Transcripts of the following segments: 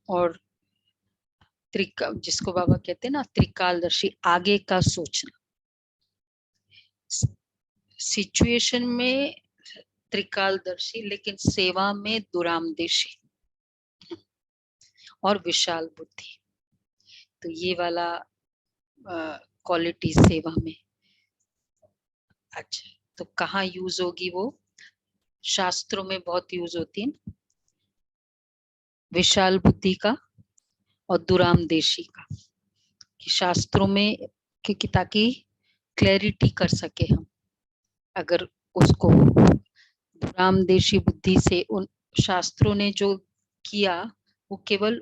और जिसको बाबा कहते हैं ना त्रिकालदर्शी, आगे का सोचना। सिचुएशन में त्रिकालदर्शी, लेकिन सेवा में दुरामदेशी और विशाल बुद्धि। तो ये वाला क्वालिटी सेवा में। अच्छा, तो कहाँ यूज होगी वो? शास्त्रों में बहुत यूज होती है, विशाल बुद्धि का और दुरामदेशी का, कि शास्त्रों में कि ताकि क्लैरिटी कर सके हम। अगर उसको दुरामदेशी बुद्धि से उन शास्त्रों ने जो किया वो केवल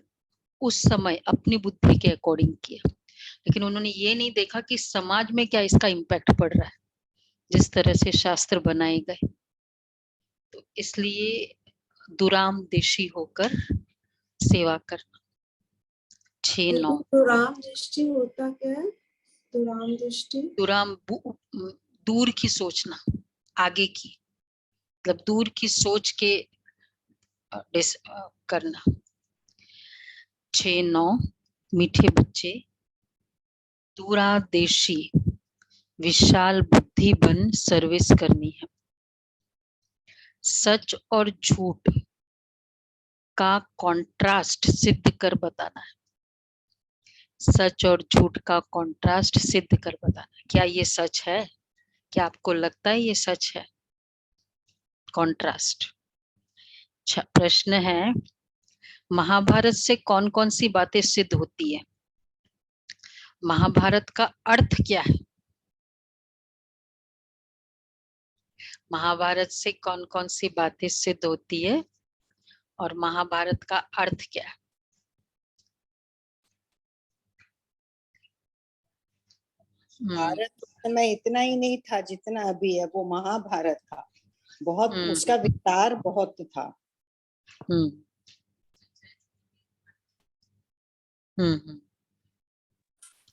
उस समय अपनी बुद्धि के अकॉर्डिंग किया, लेकिन उन्होंने ये नहीं देखा कि समाज में क्या इसका इम्पैक्ट पड़ रहा है जिस तरह से शास्त्र बनाए गए। तो इसलिए दुरामदेशी होकर सेवा करना। 6-9 दुराम दृष्टि होता क्या है? दुराम दृष्टि, दूर की सोचना, आगे की, मतलब दूर की सोच के करना। 6-9 मीठे बच्चे, दूरादेशी विशाल बुद्धि बन सर्विस करनी है। सच और झूठ का कॉन्ट्रास्ट सिद्ध कर बताना है। सच और झूठ का कॉन्ट्रास्ट सिद्ध कर बताना। क्या ये सच है? क्या आपको लगता है ये सच है? कॉन्ट्रास्ट। प्रश्न है, महाभारत से कौन कौन सी बातें सिद्ध होती है? महाभारत का अर्थ क्या है? महाभारत से कौन कौन सी बातें सिद्ध होती है और महाभारत का अर्थ क्या है? भारत उस समय इतना ही नहीं था जितना अभी है, वो महाभारत था, बहुत उसका विस्तार बहुत था।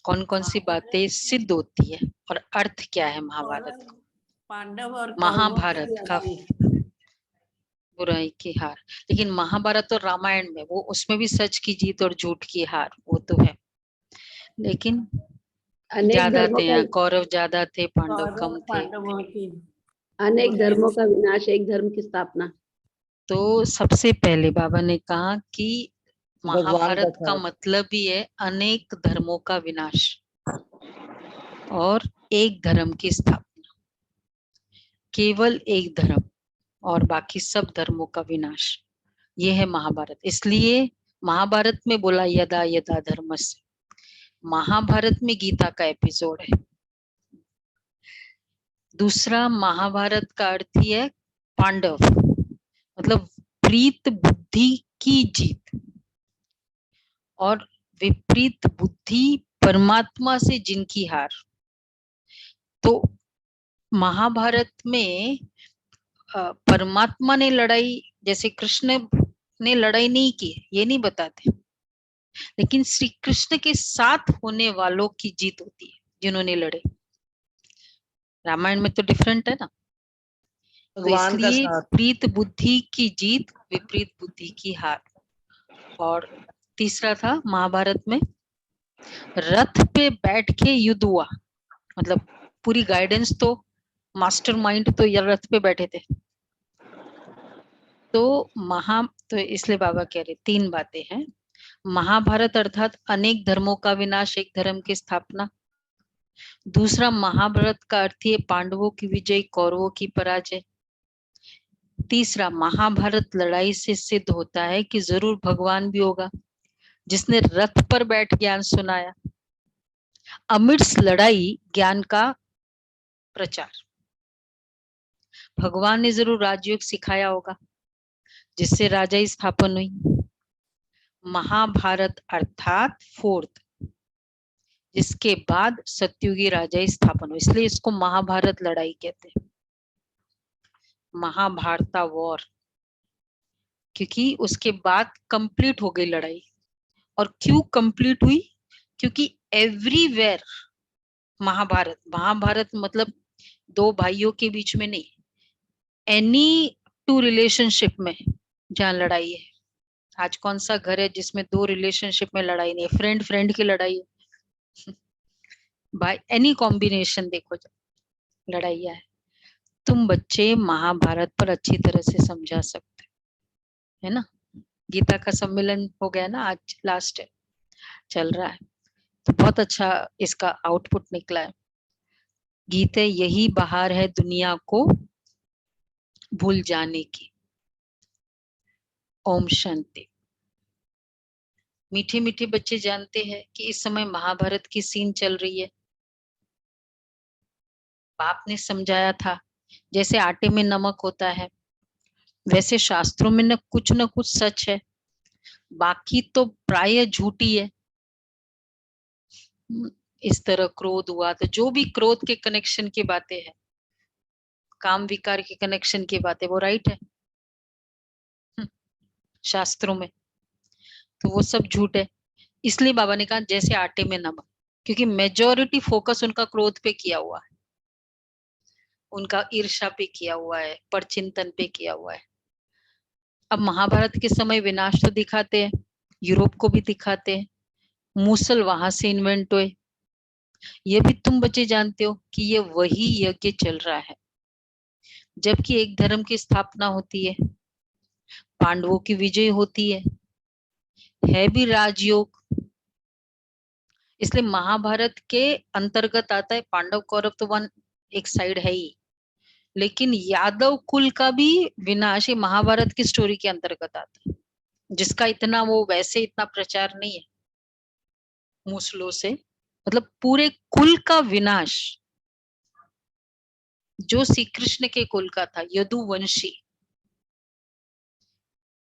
कौन कौन सी बातें सिद्ध होती है और अर्थ क्या है महाभारत का? पांडव और महाभारत का बुराई की हार, लेकिन महाभारत और रामायण में वो उसमें भी सच की जीत और झूठ की हार वो तो है, लेकिन ज्यादा थे, कौरव ज्यादा थे, पांडव कम थे। अनेक धर्मों का विनाश, एक धर्म की स्थापना। तो सबसे पहले बाबा ने कहा कि महाभारत का मतलब ही है अनेक धर्मों का विनाश और एक धर्म की स्थापना। केवल एक धर्म और बाकी सब धर्मों का विनाश, ये है महाभारत। इसलिए महाभारत में बोला यदा यदा धर्मस्य। महाभारत में गीता का एपिसोड है। दूसरा, महाभारत का अर्थ ही है पांडव, मतलब विपरीत बुद्धि की जीत, और विपरीत बुद्धि परमात्मा से जिनकी हार। तो महाभारत में परमात्मा ने लड़ाई, जैसे कृष्ण ने लड़ाई नहीं की, ये नहीं बताते, लेकिन श्री कृष्ण के साथ होने वालों की जीत होती है जिन्होंने लड़े। रामायण में तो डिफरेंट है ना। तो इसलिए विपरीत बुद्धि की जीत, विपरीत बुद्धि की हार। और तीसरा था महाभारत में रथ पे बैठ के युद्ध हुआ, मतलब पूरी गाइडेंस तो मास्टरमाइंड तो यार रथ पे बैठे थे। तो इसलिए बाबा कह रहे 3 बातें हैं। महाभारत अर्थात अनेक धर्मों का विनाश, एक धर्म की स्थापना। दूसरा, महाभारत का अर्थ है पांडवों की विजय, कौरवों की पराजय। तीसरा, महाभारत लड़ाई से सिद्ध होता है कि जरूर भगवान भी होगा जिसने रथ पर बैठ ज्ञान सुनाया। अमिट्स लड़ाई ज्ञान का प्रचार। भगवान ने जरूर राजयोग सिखाया होगा जिससे राजा स्थापन हुई। महाभारत अर्थात 4th, जिसके बाद सत्युगी राजा स्थापन हुई, इसलिए इसको महाभारत लड़ाई कहते हैं, महाभारता वॉर, क्योंकि उसके बाद कंप्लीट हो गई लड़ाई। और क्यों कंप्लीट हुई? क्योंकि एवरीवेयर महाभारत मतलब 2 भाइयों के बीच में नहीं, एनी 2 रिलेशनशिप में जहां लड़ाई है आज कौन सा घर है जिसमें दो रिलेशनशिप में लड़ाई नहीं है, फ्रेंड फ्रेंड की लड़ाई है बाय एनी कॉम्बिनेशन देखो जब लड़ाइया है। तुम बच्चे महाभारत पर अच्छी तरह से समझा सकते है ना। गीता का सम्मेलन हो गया ना, आज लास्ट है, चल रहा है, तो बहुत अच्छा इसका आउटपुट निकला है। गीता यही बाहर है दुनिया को भूल जाने की। ओम शांति। मीठे मीठे बच्चे जानते हैं कि इस समय महाभारत की सीन चल रही है। बाप ने समझाया था जैसे आटे में नमक होता है वैसे शास्त्रों में न कुछ सच है, बाकी तो प्राय झूठी है। इस तरह क्रोध हुआ तो जो भी क्रोध के कनेक्शन की बातें हैं, काम विकार के कनेक्शन की बातें, वो राइट है शास्त्रों में, तो वो सब झूठ है। इसलिए बाबा ने कहा जैसे आटे में नमक, क्योंकि मेजॉरिटी फोकस उनका क्रोध पे किया हुआ है, उनका ईर्ष्या पे किया हुआ है, परचिंतन पे किया हुआ है। अब महाभारत के समय विनाश तो दिखाते हैं, यूरोप को भी दिखाते हैं, मूसल वहां से इन्वेंट हुए। ये भी तुम बच्चे जानते हो कि ये वही यज्ञ चल रहा है जबकि एक धर्म की स्थापना होती है, पांडवों की विजय होती है भी राजयोग। इसलिए महाभारत के अंतर्गत आता है, पांडव कौरव तो वन एक साइड है ही, लेकिन यादव कुल का भी विनाश ये महाभारत की स्टोरी के अंतर्गत आता है, जिसका इतना वो वैसे इतना प्रचार नहीं है मूसलों से। मतलब पूरे कुल का विनाश जो श्री कृष्ण के कुल का था, यदुवंशी,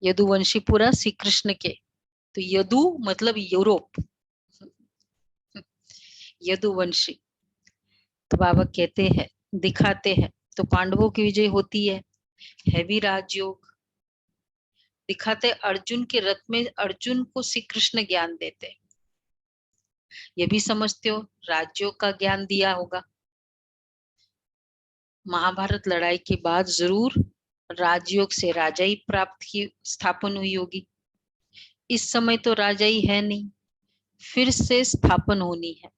यदुवंशी पूरा श्री कृष्ण के, तो यदु मतलब यूरोप, यदुवंशी। तो बाबा कहते हैं, दिखाते हैं, तो पांडवों की विजय होती है भी राजयोग। दिखाते अर्जुन के रथ में अर्जुन को श्री कृष्ण ज्ञान देते, ये भी समझते हो राजयोग का ज्ञान दिया होगा। महाभारत लड़ाई के बाद जरूर राजयोग से राजाई प्राप्त की स्थापन हुई होगी। इस समय तो राजाई है नहीं, फिर से स्थापन होनी है।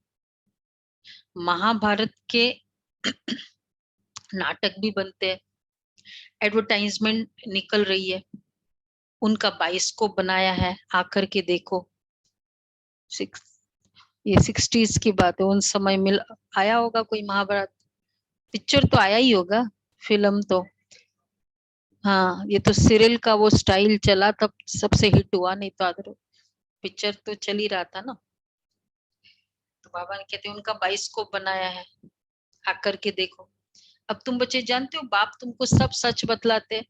महाभारत के नाटक भी बनते हैं, एडवर्टाइजमेंट निकल रही है, उनका बाइस्कोप बनाया है, आकर के देखो। ये 60s की बात है, उन समय मिल आया होगा कोई महाभारत पिक्चर तो आया ही होगा, फिल्म तो हाँ, ये तो सीरियल का वो स्टाइल चला तब सबसे हिट हुआ, नहीं तो अदर पिक्चर तो चल ही रहा था ना। तो बाबा ने कहते उनका बाइस्कोप बनाया है, आकर के देखो। अब तुम बच्चे जानते हो बाप तुमको सब सच बतलाते।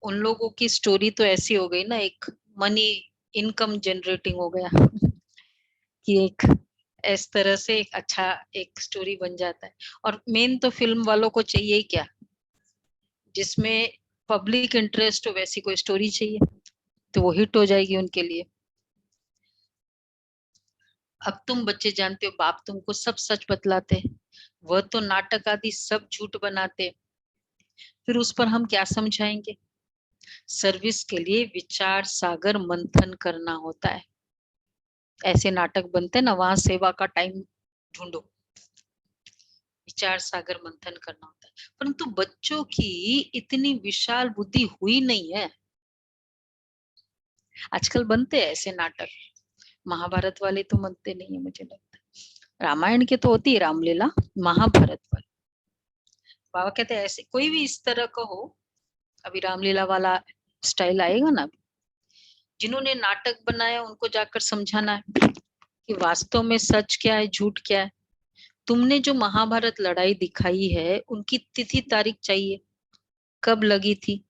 उन लोगों की स्टोरी तो ऐसी हो गई ना, एक मनी इनकम जनरेटिंग हो गया कि एक इस तरह से एक अच्छा एक स्टोरी बन जाता है। और मेन तो फिल्म वालों को चाहिए क्या, जिसमें पब्लिक इंटरेस्ट हो वैसी कोई स्टोरी चाहिए, तो वो हिट हो जाएगी उनके लिए। अब तुम बच्चे जानते हो बाप तुमको सब सच बतलाते, वह तो नाटक आदि सब झूठ बनाते, फिर उस पर हम क्या समझाएंगे। सर्विस के लिए विचार सागर मंथन करना होता है, ऐसे नाटक बनते ना, वहां सेवा का टाइम ढूंढो, विचार सागर मंथन करना होता है। परंतु बच्चों की इतनी विशाल बुद्धि हुई नहीं है। आजकल बनते हैं ऐसे नाटक, महाभारत वाले तो बनते नहीं है मुझे लगता है, रामायण के तो होती है रामलीला, महाभारत वाले बाबा कहते हैं ऐसे कोई भी इस तरह का हो, अभी रामलीला वाला स्टाइल आएगा ना, जिन्होंने नाटक बनाया उनको जाकर समझाना है कि वास्तव में सच क्या है झूठ क्या है। तुमने जो महाभारत लड़ाई दिखाई है उनकी तिथि तारीख चाहिए, कब लगी थी।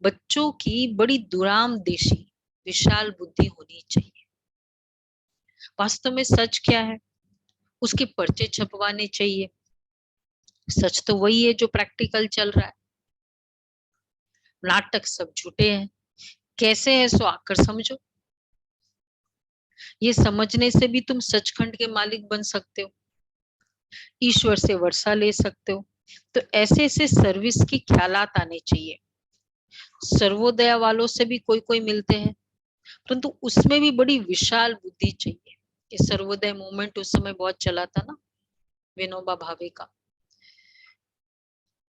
बच्चों की बड़ी दुरामदेशी विशाल बुद्धि होनी चाहिए। वास्तव में सच क्या है उसके पर्चे छपवाने चाहिए। सच तो वही है जो प्रैक्टिकल चल रहा है, नाटक सब झूठे हैं। कैसे है सो आकर समझो, ये समझने से भी तुम सचखंड के मालिक बन सकते हो, ईश्वर से वर्षा ले सकते हो। तो ऐसे ऐसे सर्विस की ख्यालात आने चाहिए। सर्वोदया वालों से भी कोई कोई मिलते हैं, परंतु उसमें भी बड़ी विशाल बुद्धि चाहिए। ये सर्वोदय मूवमेंट उस समय बहुत चला था ना, विनोबा भावे का।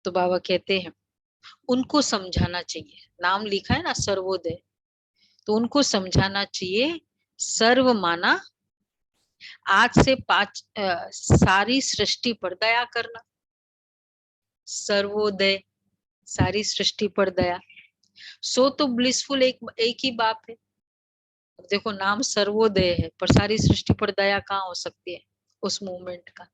तो बाबा कहते हैं उनको समझाना चाहिए, नाम लिखा है ना सर्वोदय, तो उनको समझाना चाहिए सर्व माना आज से सारी सृष्टि पर दया करना। सर्वोदय, सारी सृष्टि पर दया, सो तो ब्लिसफुल एक ही बात है। देखो नाम सर्वोदय है पर सारी सृष्टि पर दया कहाँ हो सकती है उस मूवमेंट का।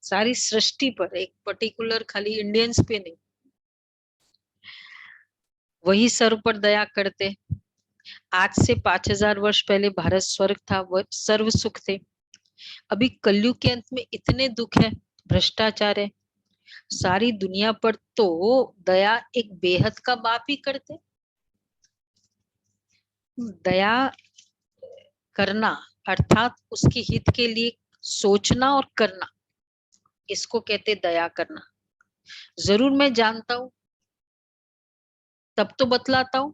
सारी सृष्टि पर, एक पर्टिकुलर खाली इंडियंस पे नहीं, वही सर्व पर दया करते। आज से 5000 वर्ष पहले भारत स्वर्ग था, वह सर्व सुख थे। अभी कलयुग के अंत में इतने दुख है, भ्रष्टाचार है सारी दुनिया पर, तो दया एक बेहद का बाप ही करते। दया करना अर्थात उसके हित के लिए सोचना और करना, इसको कहते दया करना। जरूर मैं जानता हूं तब तो बतलाता हूं,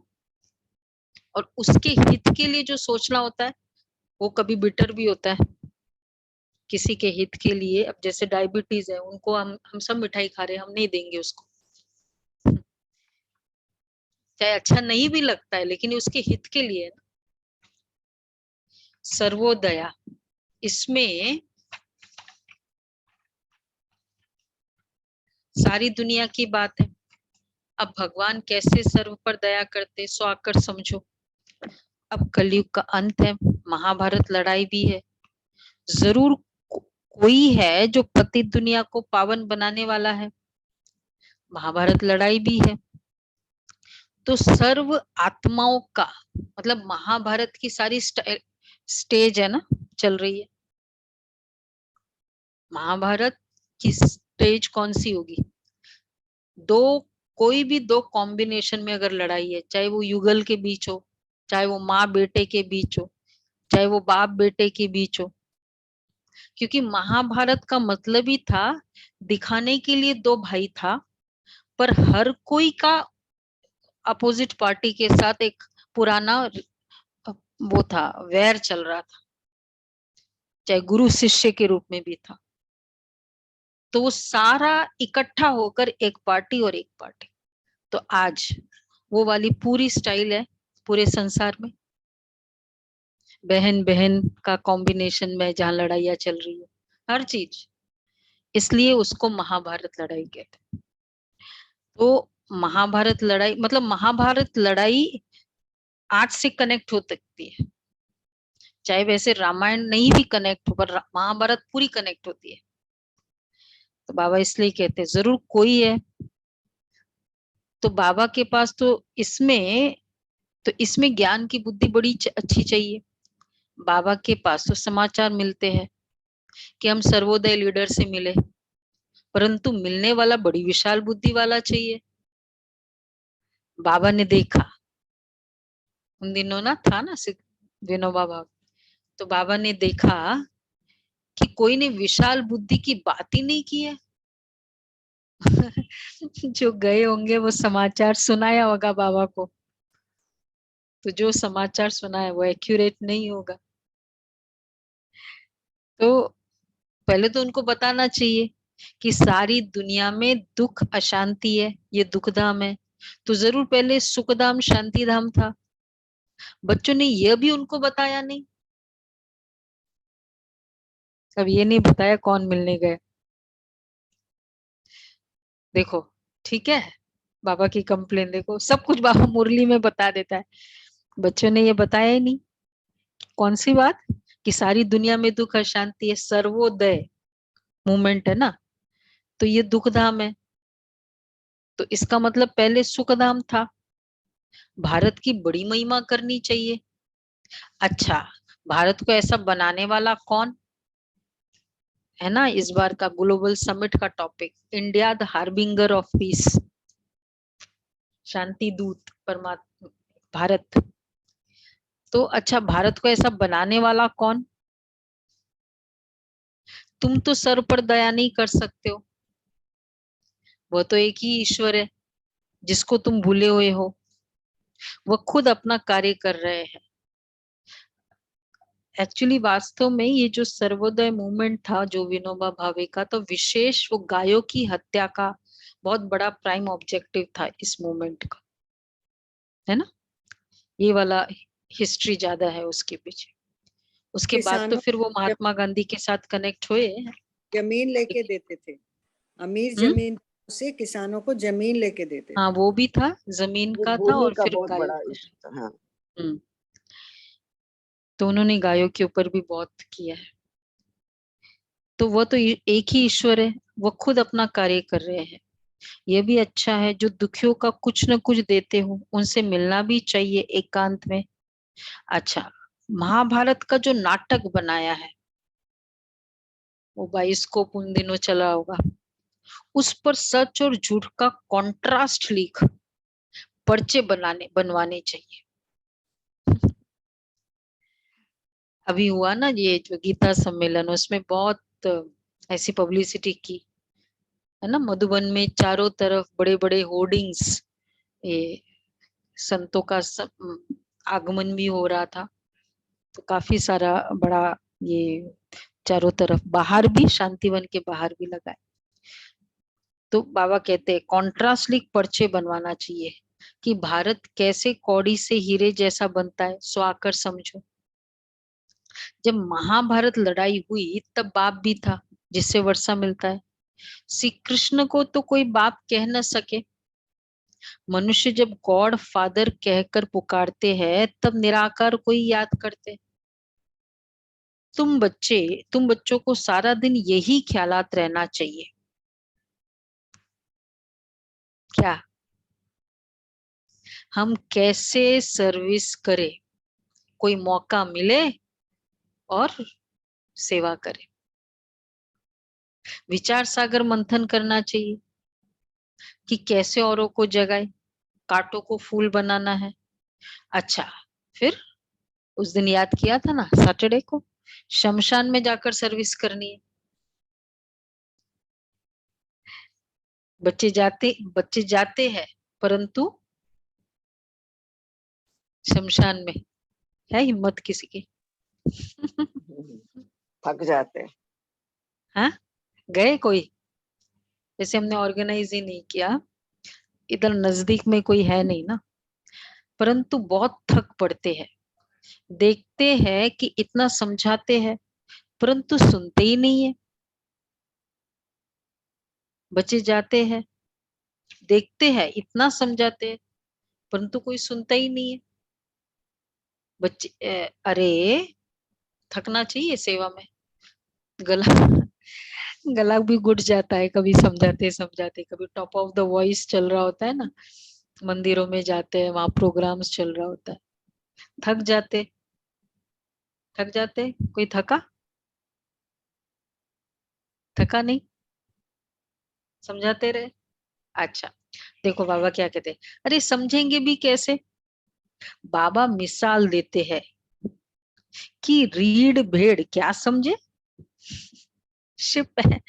और उसके हित के लिए जो सोचना होता है वो कभी बिटर भी होता है। किसी के हित के लिए, अब जैसे डायबिटीज है, उनको हम सब मिठाई खा रहे हैं, हम नहीं देंगे उसको, चाहे अच्छा नहीं भी लगता है लेकिन उसके हित के लिए है ना। सर्वोदया, इसमें सारी दुनिया की बात है। अब भगवान कैसे सर्व पर दया करते सो आकर समझो। अब कलयुग का अंत है, महाभारत लड़ाई भी है, जरूर कोई है जो पति दुनिया को पावन बनाने वाला है, महाभारत लड़ाई भी है। तो सर्व आत्माओं का मतलब महाभारत की सारी स्टेज है ना, चल रही है। महाभारत की स्टेज कौन सी होगी? दो, कोई भी दो कॉम्बिनेशन में अगर लड़ाई है, चाहे वो युगल के बीच हो, चाहे वो माँ बेटे के बीच हो, चाहे वो बाप बेटे के बीच हो, क्योंकि महाभारत का मतलब ही था दिखाने के लिए दो भाई था, पर हर कोई का अपोजिट पार्टी के साथ एक पुराना वो था, वैर चल रहा था, चाहे गुरु शिष्य के रूप में भी था। तो वो सारा इकट्ठा होकर एक पार्टी और एक पार्टी। तो आज वो वाली पूरी स्टाइल है पूरे संसार में, बहन बहन का कॉम्बिनेशन में जहां लड़ाइयां चल रही है, हर चीज, इसलिए उसको महाभारत लड़ाई कहते हैं। तो महाभारत लड़ाई मतलब महाभारत लड़ाई आज से कनेक्ट हो सकती है, चाहे वैसे रामायण नहीं भी कनेक्ट हो पर महाभारत पूरी कनेक्ट होती है। तो बाबा इसलिए कहते हैं जरूर कोई है, तो बाबा के पास तो इसमें ज्ञान की बुद्धि बड़ी अच्छी चाहिए। बाबा के पास तो समाचार मिलते हैं कि हम सर्वोदय लीडर से मिले, परंतु मिलने वाला बड़ी विशाल बुद्धि वाला चाहिए। बाबा ने देखा उन दिनों ना था ना विनोबा भावे, तो बाबा ने देखा कि कोई ने विशाल बुद्धि की बात ही नहीं की है। जो गए होंगे वो समाचार सुनाया होगा बाबा को, तो जो समाचार सुना है वो एक्यूरेट नहीं होगा। तो पहले तो उनको बताना चाहिए कि सारी दुनिया में दुख अशांति है, ये दुखधाम है, तो जरूर पहले सुखधाम शांति धाम था। बच्चों ने यह भी उनको बताया नहीं, अब ये नहीं बताया कौन मिलने गए। देखो ठीक है, बाबा की कंप्लेन देखो, सब कुछ बाबा मुरली में बता देता है, बच्चों ने ये बताया ही नहीं। कौन सी बात? कि सारी दुनिया में दुख अशांति है, सर्वोदय मूवमेंट है ना, तो ये दुखधाम है, तो इसका मतलब पहले सुखधाम था। भारत की बड़ी महिमा करनी चाहिए। अच्छा, भारत को ऐसा बनाने वाला कौन है ना, इस बार का ग्लोबल समिट का topic, India the harbinger of peace, शांति दूत परमात्मा भारत। तो अच्छा, भारत को ऐसा बनाने वाला कौन? तुम तो सर पर दया नहीं कर सकते हो, वो तो एक ही ईश्वर है। जिसको तुम भूले हुए हो, वह खुद अपना कार्य कर रहे हैं। एक्चुअली वास्तव में ये जो सर्वोदय मूवमेंट था जो विनोबा भावे का, तो विशेष वो गायों की हत्या का बहुत बड़ा प्राइम ऑब्जेक्टिव था इस मूवमेंट का, है ना। ये वाला हिस्ट्री ज्यादा है उसके पीछे। उसके बाद तो किसानों फिर वो को महात्मा गांधी के साथ कनेक्ट हुए। जमीन लेके देते थे, अमीर हम्म, जमीन से किसानों को जमीन लेके देते हाँ थे। वो भी था, जमीन वो का था भूमि और का फिर बहुत गायों बड़ा का। इशू था। हाँ, हम्म, तो उन्होंने गायों के ऊपर भी बहुत किया है। तो वो तो एक ही ईश्वर है, वो खुद अपना कार्य कर रहे हैं। ये भी अच्छा है, जो दुखियों का कुछ न कुछ देते हो उनसे मिलना भी चाहिए एकांत में। अच्छा, महाभारत का जो नाटक बनाया है, वो बाइस्कोप उन दिनों चला होगा, उस पर सच और झूठ का कंट्रास्ट लिख पर्चे बनवाने चाहिए। अभी हुआ ना ये जो गीता सम्मेलन, उसमें बहुत ऐसी पब्लिसिटी की, है ना। मधुबन में चारों तरफ बड़े बड़े होर्डिंग्स, ये संतों का आगमन भी हो रहा था, तो काफी सारा बड़ा ये चारों तरफ, बाहर भी, शांतिवन के बाहर भी लगाए। तो बाबा कहते हैं कॉन्ट्रास्ट लिख पर्चे बनवाना चाहिए कि भारत कैसे कौड़ी से हीरे जैसा बनता है, सो आकर समझो। जब महाभारत लड़ाई हुई तब बाप भी था जिससे वर्षा मिलता है। श्री कृष्ण को तो कोई बाप कह न सके। मनुष्य जब गॉड फादर कहकर पुकारते हैं तब निराकार कोई याद करते। तुम बच्चों को सारा दिन यही ख्यालात रहना चाहिए। क्या हम कैसे सर्विस करें, कोई मौका मिले और सेवा करें। विचार सागर मंथन करना चाहिए कि कैसे औरों को जगाए, कांटों को फूल बनाना है। अच्छा, फिर उस दिन याद किया था ना सैटरडे को, शमशान में जाकर सर्विस करनी है। बच्चे जाते हैं, परंतु शमशान में है हिम्मत किसी की? थक जाते हैं। हाँ, गए कोई? जैसे हमने ऑर्गेनाइज ही नहीं किया, इधर नजदीक में कोई है नहीं ना, परंतु बहुत थक पड़ते हैं। देखते हैं कि इतना समझाते हैं परंतु सुनते ही नहीं है। बच्चे जाते हैं, देखते हैं, इतना समझाते हैं, परंतु कोई सुनता ही नहीं है। बच्चे अरे थकना चाहिए सेवा में। गला गला भी घुट जाता है कभी समझाते समझाते। कभी टॉप ऑफ द वॉइस चल रहा होता है ना, मंदिरों में जाते हैं, वहां प्रोग्राम्स चल रहा होता है, थक जाते। कोई थका नहीं, समझाते रहे। अच्छा, देखो बाबा क्या कहते हैं, अरे समझेंगे भी कैसे। बाबा मिसाल देते हैं कि रीढ़ भेड़ क्या समझे, शिप है।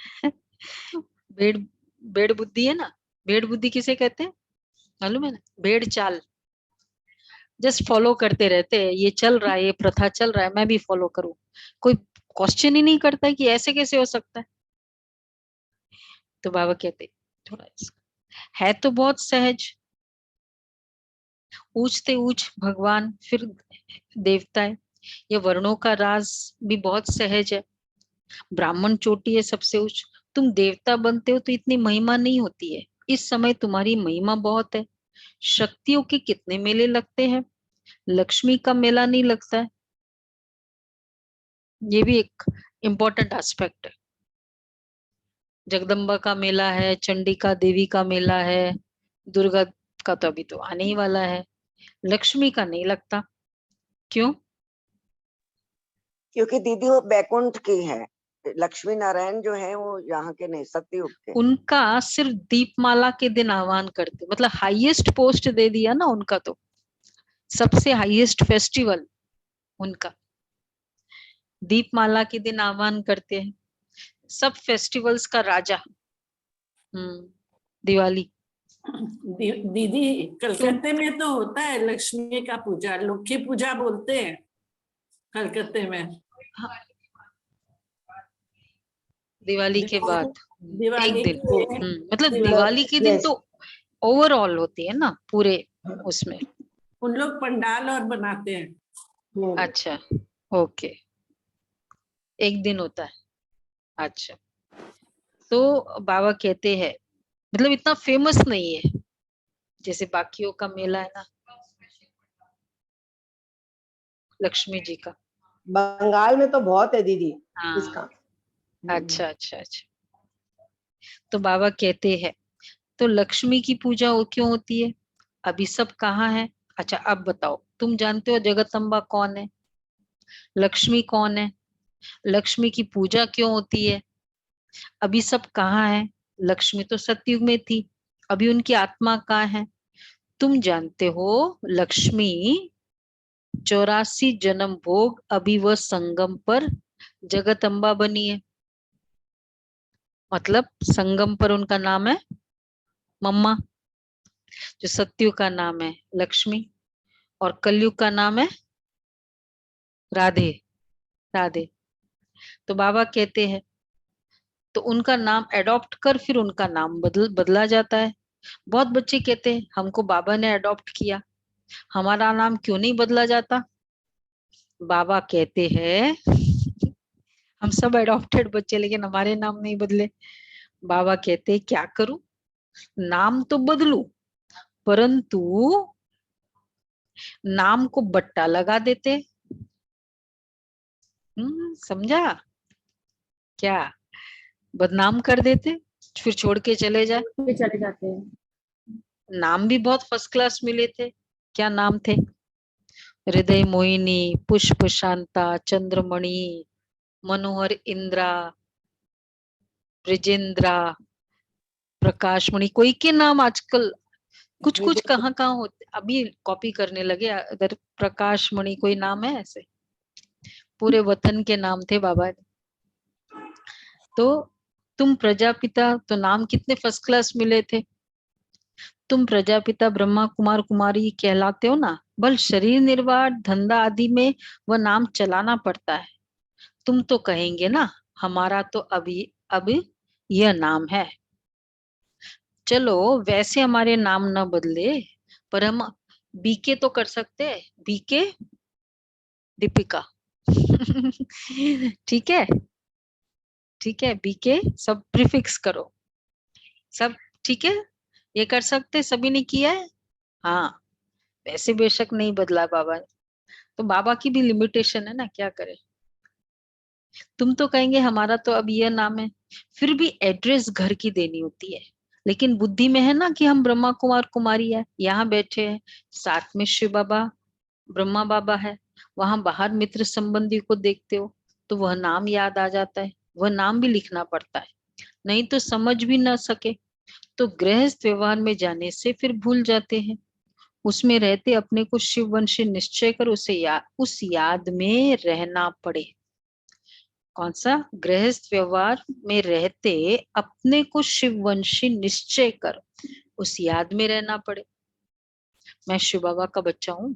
भेड़, भेड़ बुद्धि है ना। भेड़ बुद्धि किसे कहते हैं मालूम है ना? भेड़ चाल, जस्ट फॉलो करते रहते हैं, ये चल रहा है, ये प्रथा चल रहा है, मैं भी फॉलो करूं। कोई क्वेश्चन ही नहीं करता है कि ऐसे कैसे हो सकता है। तो बाबा कहते थोड़ा है तो बहुत सहज, ऊंचते ऊंच भगवान फिर देवता है। ये वर्णों का राज भी बहुत सहज है। ब्राह्मण चोटी है सबसे उच्च, तुम देवता बनते हो तो इतनी महिमा नहीं होती है। इस समय तुम्हारी महिमा बहुत है। शक्तियों के कितने मेले लगते हैं, लक्ष्मी का मेला नहीं लगता है। ये भी एक इम्पोर्टेंट एस्पेक्ट है। जगदम्बा का मेला है, चंडिका देवी का मेला है, दुर्गा का तो अभी तो आने ही वाला है, लक्ष्मी का नहीं लगता। क्यों? क्योंकि दीदी वो बैकुंठ की है, लक्ष्मी नारायण जो है वो यहाँ के नहीं, सतयुग के। उनका सिर्फ दीपमाला के दिन आह्वान करते, मतलब हाईएस्ट पोस्ट दे दिया ना उनका, तो सबसे हाईएस्ट फेस्टिवल उनका दीपमाला के दिन आह्वान करते हैं। सब फेस्टिवल्स का राजा। दिवाली दीदी कलकत्ते में तो होता है लक्ष्मी का पूजा, लक्ष्मी पूजा बोलते हैं कलकत्ते में। दिवाली के बाद दिवाली एक दिन के मतलब दिवाली के दिन yes. तो ओवरऑल होती है ना पूरे उसमें। उन लोग पंडाल और बनाते हैं। अच्छा ओके, एक दिन होता है। अच्छा, तो बाबा कहते हैं मतलब इतना फेमस नहीं है जैसे बाकियों का मेला है ना लक्ष्मी जी का। बंगाल में तो बहुत है दीदी हाँ इसका। अच्छा अच्छा अच्छा। तो बाबा कहते हैं तो लक्ष्मी की पूजा क्यों होती है, अभी सब कहाँ है। अच्छा अब बताओ, तुम जानते हो जगदम्बा कौन है, लक्ष्मी कौन है, लक्ष्मी की पूजा क्यों होती है, अभी सब कहाँ है। लक्ष्मी तो सतयुग में थी, अभी उनकी आत्मा कहाँ है। तुम जानते हो लक्ष्मी 84 जन्म भोग अभी वह संगम पर जगदम्बा बनी है। मतलब संगम पर उनका नाम है मम्मा, जो सतयुग का नाम है लक्ष्मी और कलयुग का नाम है राधे। राधे। तो बाबा कहते हैं तो उनका नाम अडॉप्ट कर फिर उनका नाम बदला जाता है। बहुत बच्चे कहते हैं हमको बाबा ने अडॉप्ट किया, हमारा नाम क्यों नहीं बदला जाता। बाबा कहते हैं हम सब अडॉप्टेड बच्चे लेकिन हमारे नाम नहीं बदले। बाबा कहते हैं क्या करूं, नाम तो बदलू परंतु नाम को बट्टा लगा देते। समझा क्या, बदनाम कर देते फिर छोड़ के चले जाए। चले जाते हैं। नाम भी बहुत फर्स्ट क्लास मिले थे, क्या नाम थे, हृदय मोहिनी, पुष्प शांता, चंद्रमणि, मनोहर इंद्रा, ब्रिजेंद्रा, प्रकाशमणि, कोई के नाम आजकल कुछ कुछ कहाँ कहाँ होते, अभी कॉपी करने लगे। अगर प्रकाशमणि कोई नाम है ऐसे, पूरे वतन के नाम थे बाबा ने। तो तुम प्रजापिता, तो नाम कितने फर्स्ट क्लास मिले थे। तुम प्रजापिता ब्रह्मा कुमार कुमारी कहलाते हो ना, बल शरीर निर्वाह धंधा आदि में वह नाम चलाना पड़ता है। तुम तो कहेंगे ना हमारा तो अभी अब यह नाम है। चलो वैसे हमारे नाम न बदले पर हम बीके तो कर सकते हैं, बीके दीपिका ठीक है, ठीक है, बीके सब प्रीफिक्स करो, सब ठीक है, ये कर सकते, सभी ने किया है। हाँ वैसे बेशक नहीं बदला बाबा ने, तो बाबा की भी लिमिटेशन है ना, क्या करे। तुम तो कहेंगे हमारा तो अब यह नाम है, फिर भी एड्रेस घर की देनी होती है। लेकिन बुद्धि में है ना कि हम ब्रह्मा कुमार कुमारी है, यहाँ बैठे हैं, साथ में शिव बाबा ब्रह्मा बाबा है, वहां बाहर मित्र संबंधी को देखते हो तो वह नाम याद आ जाता है, वह नाम भी लिखना पड़ता है, नहीं तो समझ भी ना सके। तो गृहस्थ व्यवहार में जाने से फिर भूल जाते हैं, उसमें रहते अपने को शिववंशी निश्चय कर उस याद में रहना पड़े। कौन सा, गृहस्थ व्यवहार में रहते अपने को शिववंशी निश्चय कर उस याद में रहना पड़े। मैं शिव बाबा का बच्चा हूँ,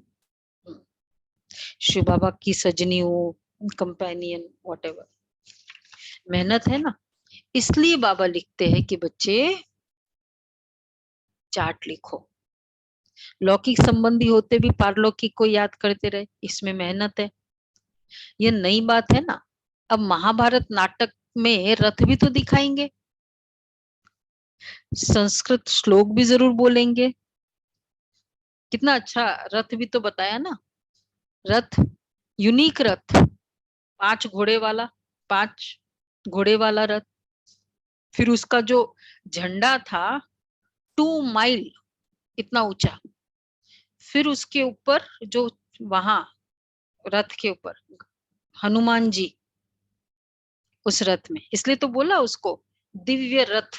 शिव बाबा की सजनी हूँ, कंपेनियन वॉटेवर, मेहनत है ना। इसलिए बाबा लिखते हैं कि बच्चे चार्ट लिखो, लौकिक संबंधी होते भी पारलौकिक को याद करते रहे, इसमें मेहनत है। ये नई बात है ना। अब महाभारत नाटक में रथ भी तो दिखाएंगे, संस्कृत श्लोक भी जरूर बोलेंगे, कितना अच्छा रथ भी तो बताया ना। रथ यूनिक रथ, 5 घोड़े वाला, 5 घोड़े वाला रथ, फिर उसका जो झंडा था 2 माइल इतना ऊंचा, फिर उसके ऊपर जो वहां रथ के ऊपर हनुमान जी उस रथ में, इसलिए तो बोला उसको दिव्य रथ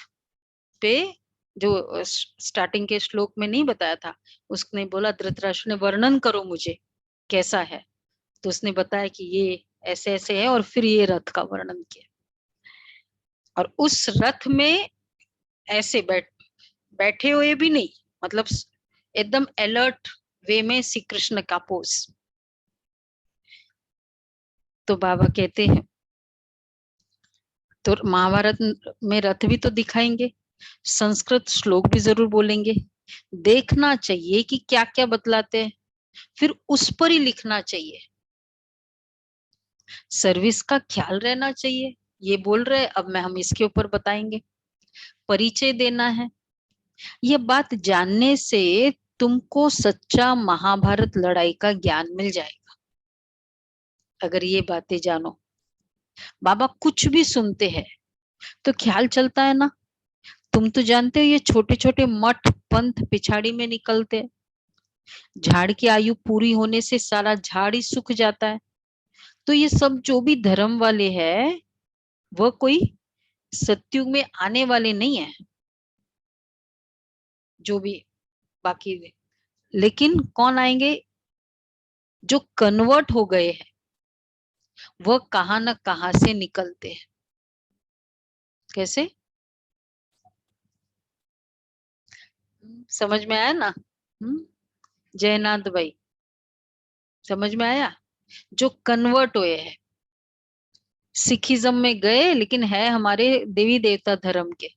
पे, जो स्टार्टिंग के श्लोक में नहीं बताया था, उसने बोला धृतराष्ट्र ने वर्णन करो मुझे कैसा है, तो उसने बताया कि ये ऐसे ऐसे है और फिर ये रथ का वर्णन किया। और उस रथ में ऐसे बैठ बैठे हुए भी नहीं, मतलब एकदम अलर्ट वे में श्री कृष्ण का पोज। तो बाबा कहते हैं तो महाभारत में रथ भी तो दिखाएंगे, संस्कृत श्लोक भी जरूर बोलेंगे, देखना चाहिए कि क्या क्या बतलाते हैं, फिर उस पर ही लिखना चाहिए। सर्विस का ख्याल रहना चाहिए, ये बोल रहे अब मैं हम इसके ऊपर बताएंगे। परिचय देना है, ये बात जानने से तुमको सच्चा महाभारत लड़ाई का ज्ञान मिल जाएगा। अगर ये बातें जानो, बाबा कुछ भी सुनते हैं तो ख्याल चलता है ना। तुम तो जानते हो ये छोटे छोटे मठ पंथ पिछाड़ी में निकलते हैं, झाड़ की आयु पूरी होने से सारा झाड़ ही सूख जाता है। तो ये सब जो भी धर्म वाले हैं वह कोई सत्युग में आने वाले नहीं है, जो भी बाकी, लेकिन कौन आएंगे? जो कन्वर्ट हो गए हैं वह कहां न कहां से निकलते हैं। कैसे? समझ में आया ना? जयनाथ भाई, समझ में आया? जो कन्वर्ट हुए हैं, सिखिज्म में गए लेकिन है हमारे देवी देवता धर्म के,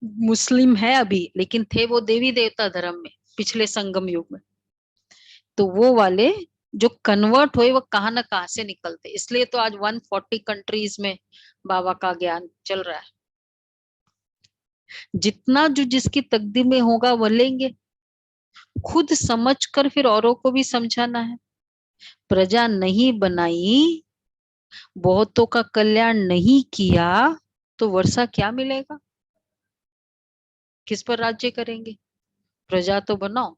मुस्लिम है अभी लेकिन थे वो देवी देवता धर्म में पिछले संगम युग में। तो वो वाले जो कन्वर्ट हुए वो कहां ना कहां से निकलते, इसलिए तो आज 140 कंट्रीज में बाबा का ज्ञान चल रहा है। जितना जो जिसकी तकदीर में होगा वह लेंगे, खुद समझकर फिर औरों को भी समझाना है। प्रजा नहीं बनाई, बहुतों का कल्याण नहीं किया तो वर्षा क्या मिलेगा? किस पर राज्य करेंगे? प्रजा तो बनाओ,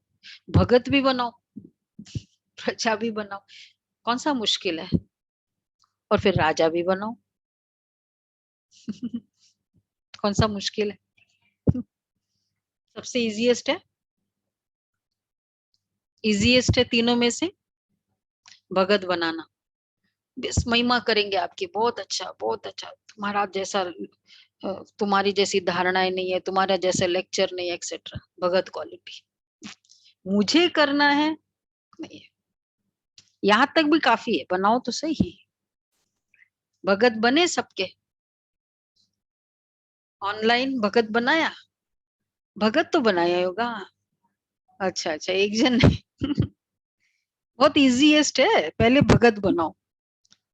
भगत भी बनाओ, प्रजा भी बनाओ, कौन सा मुश्किल है? और फिर राजा भी बनाओ कौन सा मुश्किल है? सबसे इजीएस्ट है, इजीएस्ट है तीनों में से भगत बनाना। बस महिमा करेंगे आपकी, बहुत अच्छा बहुत अच्छा, तुम्हारा जैसा तुम्हारी जैसी धारणाएं नहीं है, तुम्हारा जैसा लेक्चर नहीं है, एक्सेट्रा। भगत क्वालिटी मुझे करना है नहीं है, यहाँ तक भी काफी है, बनाओ तो सही। भगत बने सबके, ऑनलाइन भगत बनाया, भगत तो बनाया होगा। अच्छा अच्छा, एक जन नहीं बहुत इजीएस्ट है, पहले भगत बनाओ,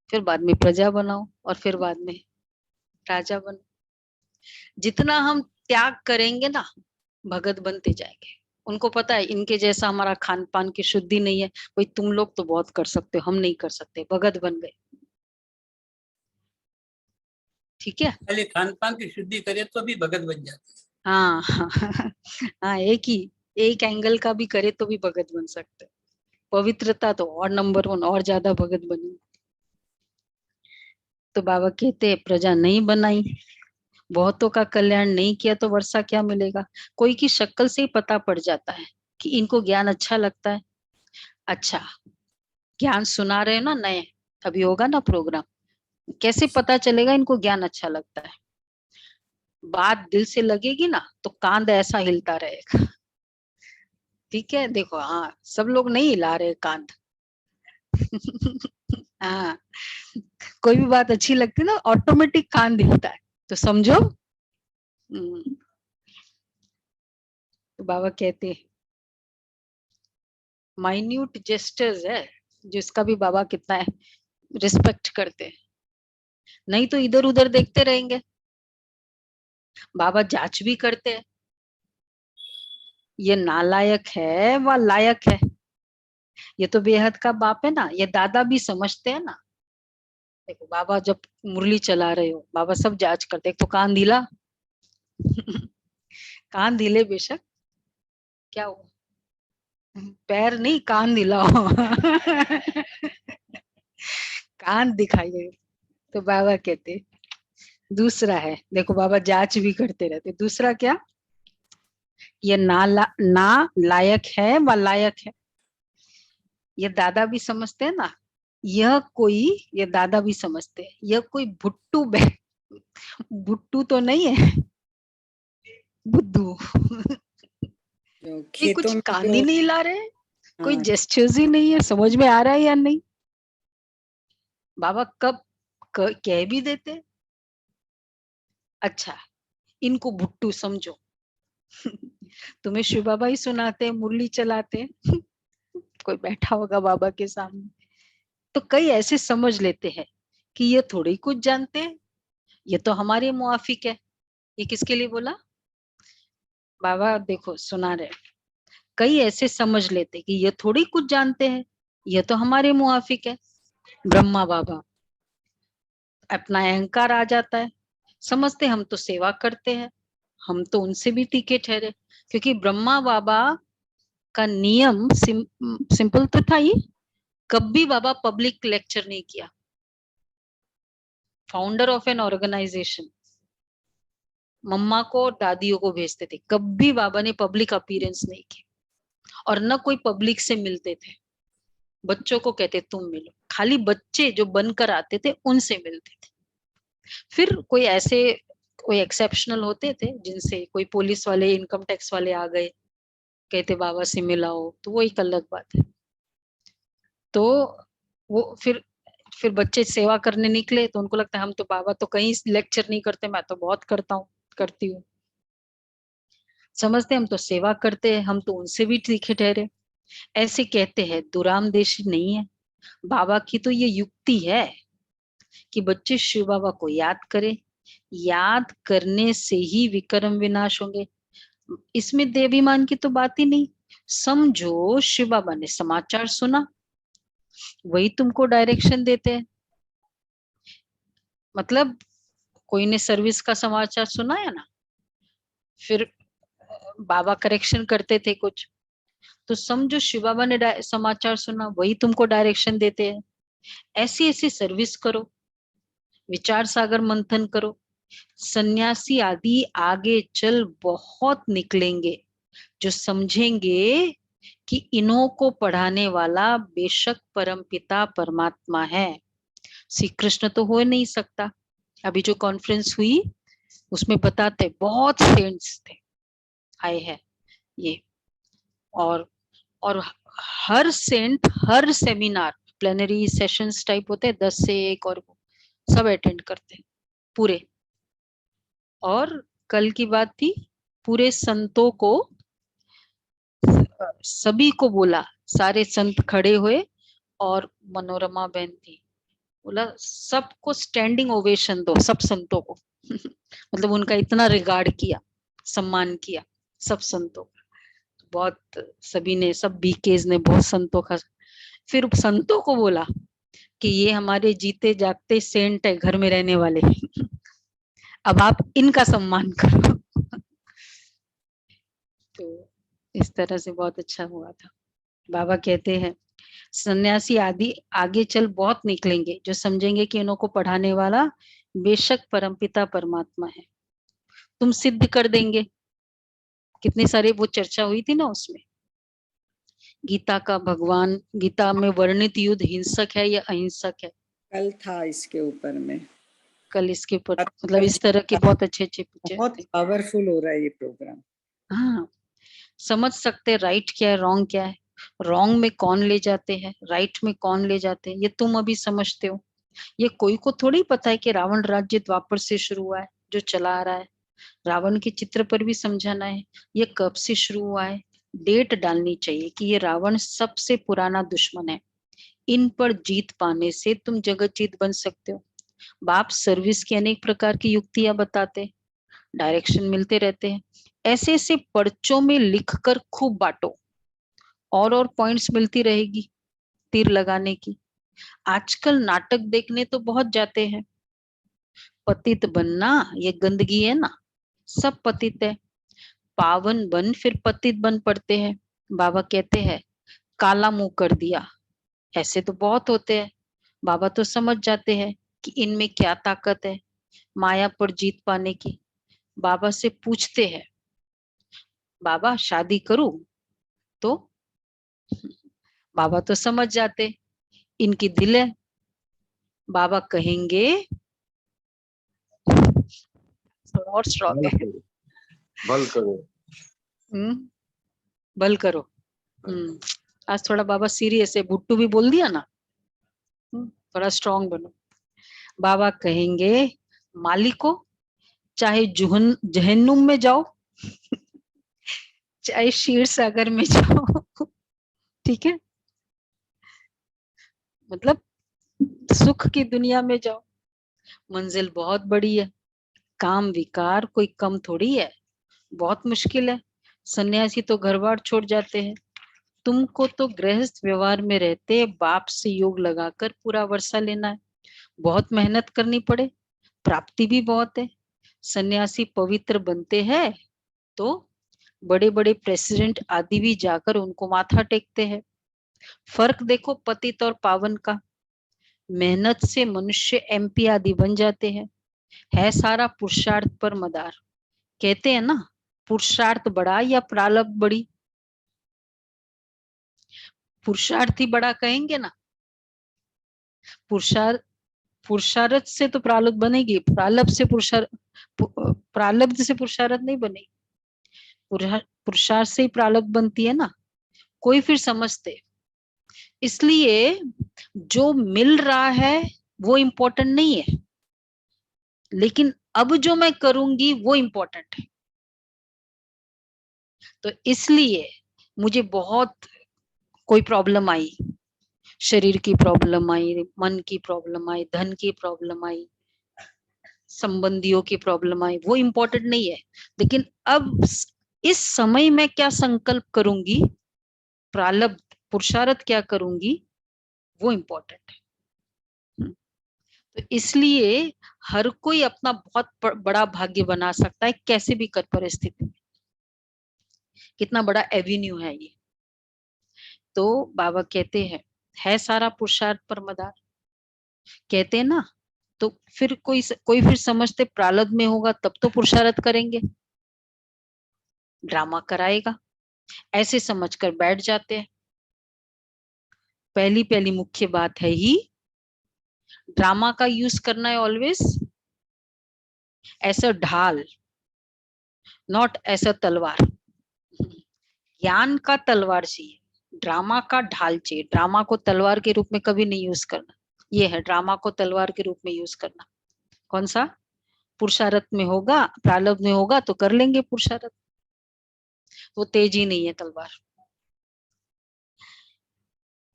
फिर बाद में प्रजा बनाओ, और फिर बाद में राजा बनो। जितना हम त्याग करेंगे ना, भगत बनते जाएंगे। उनको पता है इनके जैसा हमारा खान पान की शुद्धि नहीं है, कोई तुम लोग तो बहुत कर सकते हो, हम नहीं कर सकते, भगत बन गए। ठीक है, पहले खान पान की शुद्धि करे तो भी भगत बन जाते। हाँ हाँ, एक एंगल का भी करे तो भी भगत बन सकते। पवित्रता तो और नंबर 1, और ज्यादा भगत बने। तो बाबा कहते हैं प्रजा नहीं बनाई, बहुतों का कल्याण नहीं किया तो वर्षा क्या मिलेगा? कोई की शक्ल से ही पता पड़ जाता है कि इनको ज्ञान अच्छा लगता है। अच्छा, ज्ञान सुना रहे हो ना नए, अभी होगा ना प्रोग्राम, कैसे पता चलेगा इनको ज्ञान अच्छा लगता है? बात दिल से लगेगी ना तो कांध ऐसा हिलता रहेगा। ठीक है, देखो, हाँ सब लोग नहीं हिला रहे कांध हाँ, कोई भी बात अच्छी लगती है ना ऑटोमेटिक कान दिखता है, तो समझो। तो बाबा कहते हैं माइन्यूट जेस्टर्स है जिसका भी बाबा कितना है रिस्पेक्ट करते हैं, नहीं तो इधर उधर देखते रहेंगे। बाबा जांच भी करते हैं, ये नालायक है व लायक है। ये तो बेहद का बाप है ना, ये दादा भी समझते हैं ना। देखो बाबा जब मुरली चला रहे हो, बाबा सब जांच करते, एक तो कान ढीला कान ढीले बेशक, क्या हो, पैर नहीं कान ढीला कान दिखाई दे। तो बाबा कहते दूसरा है, देखो बाबा जांच भी करते रहते। दूसरा क्या? ये ना लायक है व लायक है, ये दादा भी समझते हैं ना। ये दादा भी समझते हैं, यह कोई भुट्टू तो नहीं है, बुद्धू। जो ये खेतों कुछ में कान जो ही नहीं ला रहे, कोई हाँ, जेस्चर्स ही नहीं है, समझ में आ रहा है या नहीं? बाबा कब कह भी देते। अच्छा, इनको भुट्टू समझो। तुम्हें शिव बाबा ही सुनाते हैं, मुरली चलाते हैं। कोई बैठा होगा बाबा के सामने, तो कई ऐसे समझ लेते हैं कि ये थोड़ी कुछ जानते हैं, ये तो हमारे मुआफिक है। ये किसके लिए बोला? बाबा देखो सुना रहे। कई ऐसे समझ लेते कि ये थोड़ी कुछ जानते हैं, ये तो हमारे मुआफिक है। ब्रह्मा बाबा, अपना अहंकार आ जाता है, समझते हम तो सेवा करते हैं, हम तो उनसे भी टीके ठहरे। क्योंकि ब्रह्मा बाबा का नियम सिंपल तो था ही, कभी बाबा पब्लिक लेक्चर नहीं किया। फाउंडर ऑफ एन ऑर्गेनाइजेशन, मम्मा को दादियों को भेजते थे, कभी बाबा ने पब्लिक अपीयरेंस नहीं की, और न कोई पब्लिक से मिलते थे। बच्चों को कहते तुम मिलो, खाली बच्चे जो बनकर आते थे उनसे मिलते थे। फिर कोई ऐसे कोई एक्सेप्शनल होते थे, जिनसे कोई पुलिस वाले, इनकम टैक्स वाले आ गए, कहते बाबा से मिलाओ, तो वो एक अलग बात है। तो वो फिर बच्चे सेवा करने निकले, तो उनको लगता है हम तो बाबा तो कहीं लेक्चर नहीं करते, मैं तो बहुत करती हूँ। समझते हम तो सेवा करते हैं, हम तो उनसे भी तीखे ठहरे। ऐसे कहते हैं, दुरामदेशी नहीं है। बाबा की तो ये युक्ति है कि बच्चे शिव बाबा को याद करें, याद करने से ही विक्रम विनाश होंगे। इसमें देवाभिमान की तो बात ही नहीं। समझो शिव बाबा ने समाचार सुना, वही तुमको डायरेक्शन देते हैं। मतलब कोई ने सर्विस का समाचार सुनाया ना, फिर बाबा करेक्शन करते थे कुछ, तो समझो शिव बाबा ने समाचार सुना, वही तुमको डायरेक्शन देते हैं। ऐसी ऐसी सर्विस करो, विचार सागर मंथन करो, सन्यासी आदि आगे चल बहुत निकलेंगे, जो समझेंगे कि इन्हों को पढ़ाने वाला बेशक परमपिता परमात्मा है। श्री कृष्ण तो हो नहीं सकता। अभी जो कॉन्फ्रेंस हुई उसमें बताते बहुत सेंट्स थे, आए हैं ये, और हर सेंट हर सेमिनार, प्लेनरी सेशंस टाइप होते हैं 10 से 1, और सब अटेंड करते हैं पूरे। और कल की बात थी, पूरे संतों को, सभी को बोला, सारे संत खड़े हुए, और मनोरमा बहन थी, बोला सबको स्टैंडिंग ओवेशन दो, सब संतों को। मतलब उनका इतना रिगार्ड किया, सम्मान किया सब संतों का। बहुत सभी ने, सब बीकेज ने बहुत संतों का। फिर संतों को बोला कि ये हमारे जीते जागते सेंट है, घर में रहने वाले। अब आप इनका सम्मान करो। तो इस तरह से बहुत अच्छा हुआ था। बाबा कहते हैं सन्यासी आदि आगे चल बहुत निकलेंगे, जो समझेंगे कि इन्हों को पढ़ाने वाला बेशक परमपिता परमात्मा है। तुम सिद्ध कर देंगे। कितने सारे वो चर्चा हुई थी ना उसमें, गीता का भगवान, गीता में वर्णित युद्ध हिंसक है या अहिंसक है। कल था इसके ऊपर में, कल इसके ऊपर मतलब इस तरह के बहुत अच्छे अच्छे पिक्चर बहुत थे। पावरफुल हो रहा है ये प्रोग्राम। हाँ, समझ सकते राइट क्या है, रॉन्ग क्या है, रॉन्ग में कौन ले जाते हैं, राइट में कौन ले जाते हैं, ये तुम अभी समझते हो। ये कोई को थोड़ी पता है कि रावण राज्य द्वापर से शुरू हुआ है, जो चला आ रहा है। रावण के चित्र पर भी समझाना है ये कब से शुरू हुआ है। डेट डालनी चाहिए कि ये रावण सबसे पुराना दुश्मन है, इन पर जीत पाने से तुम जगत जीत बन सकते हो। बाप सर्विस की अनेक प्रकार की युक्तियां बताते, डायरेक्शन मिलते रहते हैं। ऐसे ऐसे पर्चों में लिखकर खूब बांटो, और पॉइंट्स मिलती रहेगी तीर लगाने की। आजकल नाटक देखने तो बहुत जाते हैं, पतित बनना ये गंदगी है ना, सब पतित है, पावन बन फिर पतित बन पड़ते हैं। बाबा कहते हैं काला मुंह कर दिया, ऐसे तो बहुत होते हैं। बाबा तो समझ जाते हैं कि इनमें क्या ताकत है माया पर जीत पाने की। बाबा से पूछते हैं बाबा शादी करूं, तो बाबा तो समझ जाते इनकी दिल है। बाबा कहेंगे थोड़ा और स्ट्रॉन्ग है, बल करो। बल करो। आज थोड़ा बाबा सीरियस है, भुट्टू भी बोल दिया ना। थोड़ा स्ट्रांग बनो। बाबा कहेंगे मालिको, चाहे जहन्नुम में जाओ चाहे क्षीर सागर में जाओ, ठीक है, मतलब सुख की दुनिया में जाओ, मंजिल बहुत बड़ी है, काम विकार कोई कम थोड़ी है, बहुत मुश्किल है। सन्यासी तो घर बार छोड़ जाते हैं, तुमको तो गृहस्थ व्यवहार में रहते बाप से योग लगाकर पूरा वर्षा लेना है, बहुत मेहनत करनी पड़े, प्राप्ति भी बहुत है। सन्यासी पवित्र बनते हैं तो बड़े बड़े प्रेसिडेंट आदि भी जाकर उनको माथा टेकते हैं। फर्क देखो पतित और पावन का। मेहनत से मनुष्य MP आदि बन जाते हैं, है सारा पुरुषार्थ पर मदार। कहते हैं ना, पुरुषार्थ बड़ा या प्रारब्ध बड़ी? पुरुषार्थ ही बड़ा कहेंगे ना। पुरुषार्थ से तो प्रारब्ध बनेगी, प्रारब्ध से पुरुषार्थ नहीं बनेगी, पुरुषार्थ से ही प्रारब्ध बनती है ना। कोई फिर समझते, इसलिए जो मिल रहा है वो इम्पोर्टेंट नहीं है, लेकिन अब जो मैं करूंगी वो इम्पोर्टेंट है। तो इसलिए मुझे बहुत कोई प्रॉब्लम आई, शरीर की प्रॉब्लम आई, मन की प्रॉब्लम आई, धन की प्रॉब्लम आई, संबंधियों की प्रॉब्लम आई, वो इम्पोर्टेंट नहीं है। लेकिन अब इस समय मैं क्या संकल्प करूंगी, प्रारब्ध पुरुषार्थ क्या करूंगी, वो इम्पोर्टेंट है। तो इसलिए हर कोई अपना बहुत बड़ा भाग्य बना सकता है, कैसे भी कर परिस्थिति में। कितना बड़ा एवेन्यू है ये। तो बाबा कहते हैं, है सारा पुरुषार्थ पर मदार। कहते हैं ना, तो फिर कोई फिर समझते प्रारब्ध में होगा तब तो पुरुषार्थ करेंगे, ड्रामा कराएगा, ऐसे समझकर बैठ जाते हैं। पहली मुख्य बात है ही, ड्रामा का यूज करना है ऑलवेज ऐसा ढाल, नॉट ऐसा तलवार। ज्ञान का तलवार चाहिए, ड्रामा का ढाल चाहिए। ड्रामा को तलवार के रूप में कभी नहीं यूज करना। ये है ड्रामा को तलवार के रूप में यूज करना। कौन सा? पुरुषार्थ में होगा, प्रारब्ध में होगा तो कर लेंगे पुरुषार्थ, वो तेज ही नहीं है तलवार।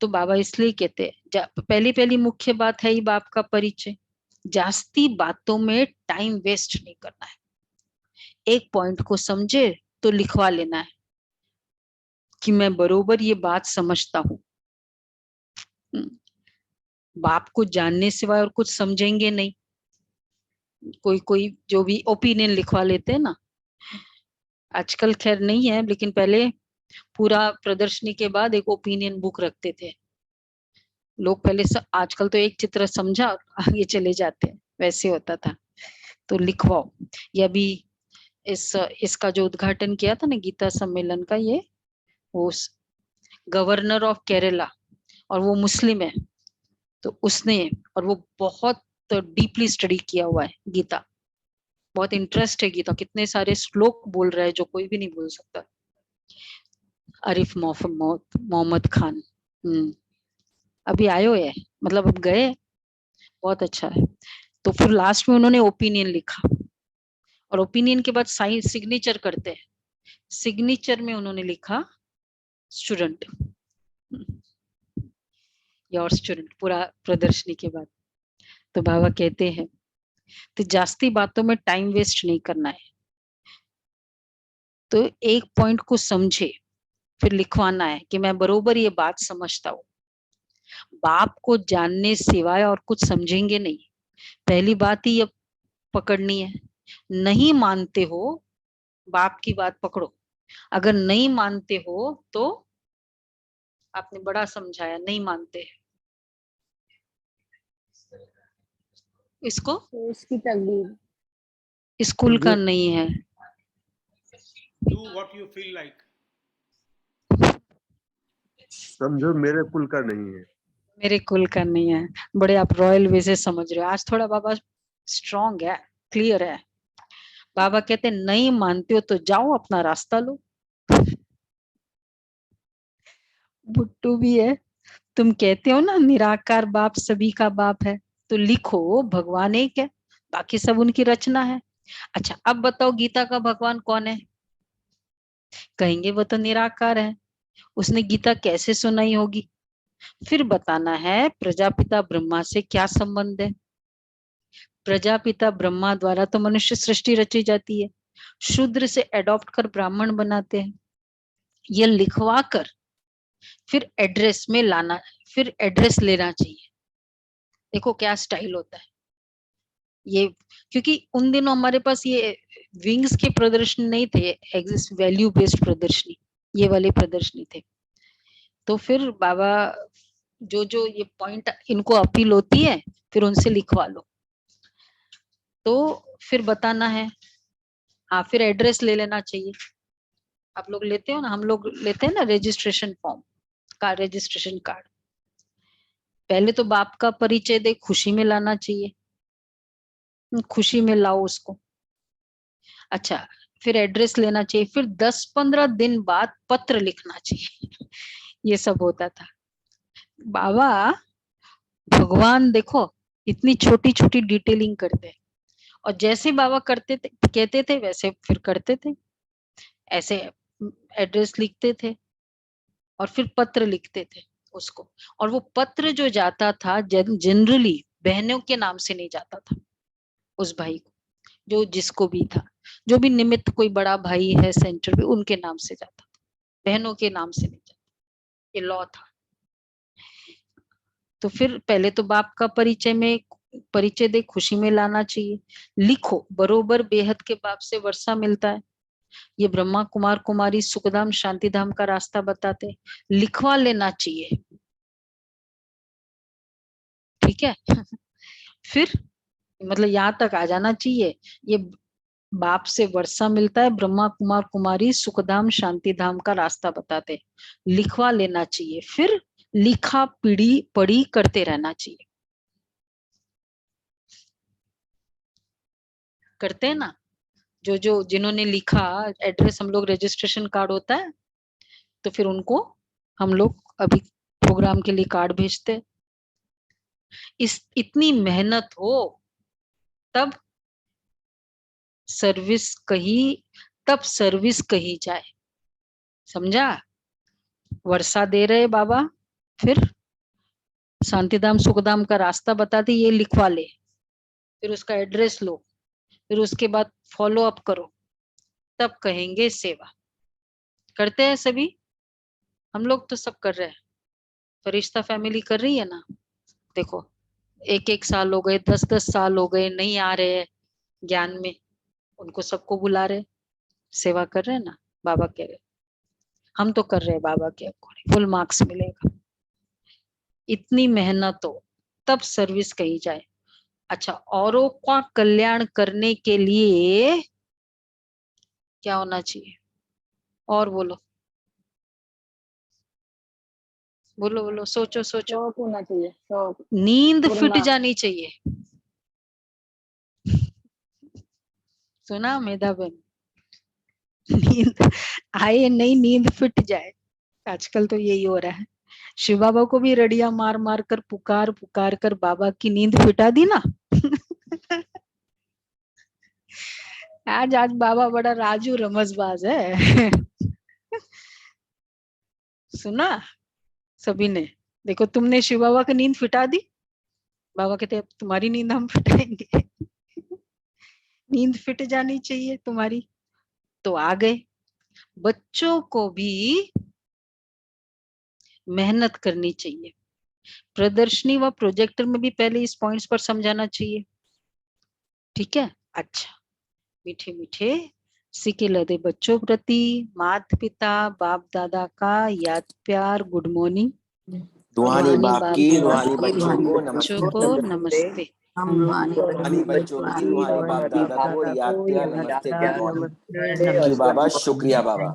तो बाबा इसलिए कहते हैं, पहली मुख्य बात है ही बाप का परिचय। जास्ती बातों में टाइम वेस्ट नहीं करना है, एक पॉइंट को समझे तो लिखवा लेना है कि मैं बरोबर ये बात समझता हूँ। बाप को जानने सिवाय और कुछ समझेंगे नहीं। कोई जो भी ओपिनियन लिखवा लेते हैं ना, आजकल खैर नहीं है, लेकिन पहले पूरा प्रदर्शनी के बाद एक ओपिनियन बुक रखते थे लोग पहले। आजकल तो एक चित्र समझा आगे चले जाते हैं, वैसे होता था। तो लिखवाओ। या भी इसका जो उद्घाटन किया था ना गीता सम्मेलन का, ये वो गवर्नर ऑफ केरला, और वो मुस्लिम है, तो उसने, और वो बहुत डीपली स्टडी किया हुआ है गीता, बहुत इंटरेस्ट है गीता, कितने सारे श्लोक बोल रहा है जो कोई भी नहीं बोल सकता। आरिफ मोहम्मद खान अभी आयो है, मतलब अब गए, बहुत अच्छा है। तो फिर लास्ट में उन्होंने ओपिनियन लिखा, और ओपिनियन के बाद साइन सिग्नेचर करते हैं। सिग्नेचर में उन्होंने लिखा स्टूडेंट, योर स्टूडेंट, पूरा प्रदर्शनी के बाद। तो बाबा कहते हैं, तो जास्ती बातों में टाइम वेस्ट नहीं करना है। तो एक पॉइंट को समझे फिर लिखवाना है कि मैं बरोबर ये बात समझता हूँ। बाप को जानने सिवाय और कुछ समझेंगे नहीं, पहली बात ही अब पकड़नी है। नहीं मानते हो बाप की बात पकड़ो, अगर नहीं मानते हो तो आपने बड़ा समझाया, नहीं मानते इसको, तो इसकी तकदीर स्कूल का नहीं है। Do what you feel like. समझो मेरे कुल का नहीं है, मेरे कुल का नहीं है। बड़े आप रॉयल वे से समझ रहे हो। आज थोड़ा बाबा स्ट्रॉन्ग है, क्लियर है। बाबा कहते नहीं मानते हो तो जाओ अपना रास्ता लो। बुट्टू भी है, तुम कहते हो ना निराकार बाप सभी का बाप है, तो लिखो भगवान एक है, बाकी सब उनकी रचना है। अच्छा अब बताओ गीता का भगवान कौन है? कहेंगे वो तो निराकार है। उसने गीता कैसे सुनाई होगी? फिर बताना है प्रजापिता ब्रह्मा से क्या संबंध है। प्रजापिता ब्रह्मा द्वारा तो मनुष्य सृष्टि रची जाती है, शूद्र से एडॉप्ट कर ब्राह्मण बनाते हैं। ये लिखवा कर फिर एड्रेस में लाना, फिर एड्रेस लेना चाहिए। देखो क्या स्टाइल होता है ये, क्योंकि उन दिनों हमारे पास ये विंग्स के प्रदर्शनी नहीं थे, एग्जिस्ट वैल्यू बेस्ड प्रदर्शनी, ये वाले प्रदर्शनी थे। तो फिर बाबा जो जो ये पॉइंट इनको अपील होती है फिर उनसे लिखवा लो। तो फिर बताना है, हाँ फिर एड्रेस ले लेना चाहिए। आप लोग लेते हो ना, हम लोग लेते हैं ना रजिस्ट्रेशन फॉर्म का, रजिस्ट्रेशन कार्ड। पहले तो बाप का परिचय दे, खुशी में लाना चाहिए, खुशी में लाओ उसको। अच्छा फिर एड्रेस लेना चाहिए, फिर 10-15 दिन बाद पत्र लिखना चाहिए। ये सब होता था। बाबा भगवान देखो इतनी छोटी छोटी डिटेलिंग करते हैं, और जैसे बाबा करते थे कहते थे वैसे फिर करते थे। ऐसे एड्रेस लिखते थे और फिर पत्र लिखते थे उसको, और वो पत्र जो जाता था जनरली बहनों के नाम से नहीं जाता था। उस भाई को जो जिसको भी था, जो भी निमित्त कोई बड़ा भाई है सेंटर में, उनके नाम से जाता था, बहनों के नाम से नहीं जाता। ये लॉ था। तो फिर पहले तो बाप का परिचय दे, खुशी में लाना चाहिए। लिखो बरोबर बेहद के बाप से वर्षा मिलता है, ये ब्रह्मा कुमार कुमारी सुखधाम शांतिधाम का रास्ता बताते, लिखवा लेना चाहिए। ठीक है। फिर मतलब यहाँ तक आ जाना चाहिए, ये बाप से वर्षा मिलता है, ब्रह्मा कुमार कुमारी सुखधाम शांतिधाम का रास्ता बताते, लिखवा लेना चाहिए। फिर लिखा पढ़ी पढ़ी करते रहना चाहिए। करते हैं ना, जो जो जिन्होंने लिखा एड्रेस, हम लोग रजिस्ट्रेशन कार्ड होता है तो फिर उनको हम लोग अभी प्रोग्राम के लिए कार्ड भेजते हैं। इतनी मेहनत हो तब सर्विस कही जाए। समझा? वर्षा दे रहे बाबा, फिर शांतिधाम सुखधाम का रास्ता बताते, ये लिखवा ले, फिर उसका एड्रेस लो, फिर उसके बाद फॉलो अप करो, तब कहेंगे सेवा। करते हैं सभी, हम लोग तो सब कर रहे हैं। फरिश्ता फैमिली कर रही है ना। देखो 1-1 साल हो गए, 10-10 साल हो गए, नहीं आ रहे हैं ज्ञान में, उनको सबको बुला रहे, सेवा कर रहे हैं ना। बाबा कह रहे हम तो कर रहे हैं बाबा के अकॉर्डिंग, फुल मार्क्स मिलेगा। इतनी मेहनत हो तब सर्विस कही जाए। अच्छा औरों का कल्याण करने के लिए क्या होना चाहिए? और बोलो बोलो बोलो, सोचो सोचो। शौक होना चाहिए, शौक। नींद फिट पूर्णा। जानी चाहिए। सुना मेधा बहन? नींद आए नहीं, नींद फिट जाए। आजकल तो यही हो रहा है। शिव बाबा को भी रड़िया मार मार कर पुकार पुकार कर बाबा की नींद फिटा दी ना। आज बाबा बड़ा राजू रमजबाज है। सुना सभी ने? देखो तुमने शिव बाबा की नींद फिटा दी, बाबा कहते अब तुम्हारी नींद हम फिटाएंगे। नींद फिट जानी चाहिए तुम्हारी। तो आ गए। बच्चों को भी मेहनत करनी चाहिए। प्रदर्शनी व प्रोजेक्टर में भी पहले इस पॉइंट्स पर समझाना चाहिए। ठीक है। अच्छा मीठे मीठे सिके लदे बच्चों प्रति माता पिता बाप दादा का याद प्यार गुड मॉर्निंग। रूहानी बाप की, रूहानी रूहानी बच्चों को बच्चों नमस्ते। को नमस्ते। हम रूहानी रूहानी बच्चों की, रूहानी बाप दादा को याद प्यार नमस्ते, गुड मॉर्निंग। थैंक यू बाबा, शुक्रिया बाबा।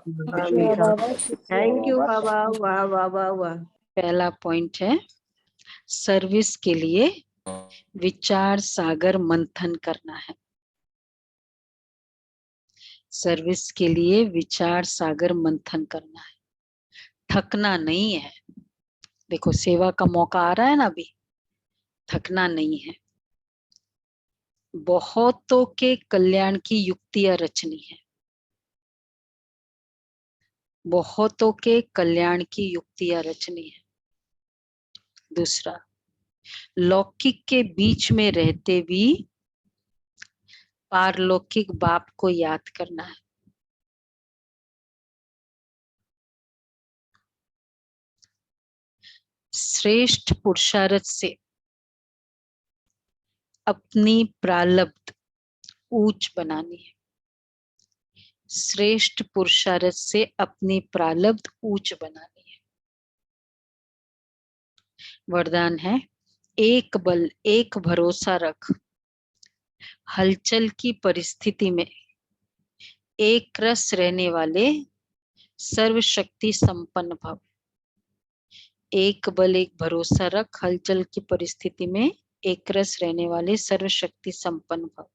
थैंक यू बाबा। वाह वाह वाह वाह। पहला पॉइंट है सर्विस के लिए विचार सागर मंथन करना है। सर्विस के लिए विचार सागर मंथन करना है, थकना नहीं है। देखो सेवा का मौका आ रहा है ना अभी, थकना नहीं है। बहुतों के कल्याण की युक्तियां रचनी है, बहुतों के कल्याण की युक्तियां रचनी है। दूसरा, लौकिक के बीच में रहते भी पारलौकिक बाप को याद करना है। श्रेष्ठ पुरुषार्थ से अपनी प्रारब्ध ऊंच बनानी है। श्रेष्ठ पुरुषार्थ से अपनी प्रारब्ध ऊंच बनानी है। वरदान है, एक बल एक भरोसा रख, हलचल की परिस्थिति में एक रस रहने वाले सर्वशक्ति संपन्न भव। एक बल एक भरोसा रख, हलचल की परिस्थिति में एक रस रहने वाले सर्वशक्ति संपन्न भव।